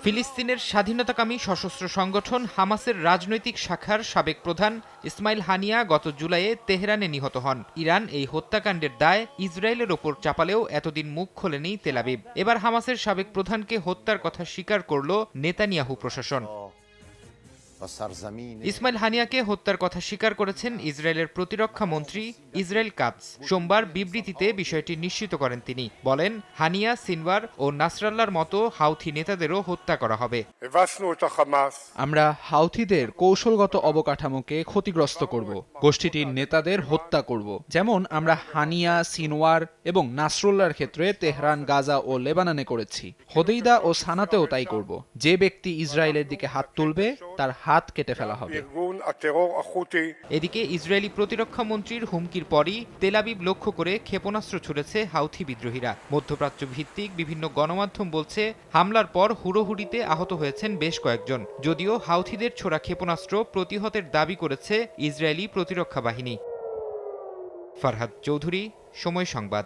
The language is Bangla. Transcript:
ফিলিস্তিনের স্বাধীনতাকামী সশস্ত্র সংগঠন হামাসের রাজনৈতিক শাখার সাবেক প্রধান ইসমাইল হানিয়া গত জুলাইয়ে তেহরানে নিহত হন। ইরান এই হত্যাকাণ্ডের দায় ইসরায়েলের ওপর চাপালেও এতদিন মুখ খোলেনি তেল আবিব। এবার হামাসের সাবেক প্রধানকে হত্যার কথা স্বীকার করল নেতানিয়াহু প্রশাসন। ইসমাইল হানিয়াকে হত্যার কথা স্বীকার করেছেন ইসরায়েলের প্রতিরক্ষা মন্ত্রী ইসরায়েল কাতস। সোমবার বিবৃতিতে বিষয়টি নিশ্চিত করেন তিনি। বলেন, হানিয়া, সিনওয়ার ও নাসরাল্লাহর মতো হাউথি নেতাদেরও হত্যা করা হবে। আমরা হাউথিদের কৌশলগত অবকাঠামোকে ক্ষতিগ্রস্ত করব, গোষ্ঠীটির নেতাদের হত্যা করব, যেমন আমরা হানিয়া, সিনওয়ার এবং নাসরুল্লাহর ক্ষেত্রে তেহরান, গাজা ও লেবাননে করেছি। হোদেইদা ও সানাতেও তাই করব। যে ব্যক্তি ইসরায়েলের দিকে হাত তুলবে তার হাত কেটে ফেলা হবে। এদিকে ইসরায়েলি প্রতিরক্ষা মন্ত্রীর হুমকির পরই তেল আবিব লক্ষ্য করে ক্ষেপণাস্ত্র ছুড়েছে হাউথি বিদ্রোহীরা। মধ্যপ্রাচ্য ভিত্তিক বিভিন্ন গণমাধ্যম বলছে, হামলার পর হুড়োহুড়িতে আহত হয়েছেন বেশ কয়েকজন। যদিও হাউথিদের ছোড়া ক্ষেপণাস্ত্র প্রতিহতের দাবি করেছে ইসরায়েলি প্রতিরক্ষা বাহিনী। ফারহাদ চৌধুরী, সময় সংবাদ।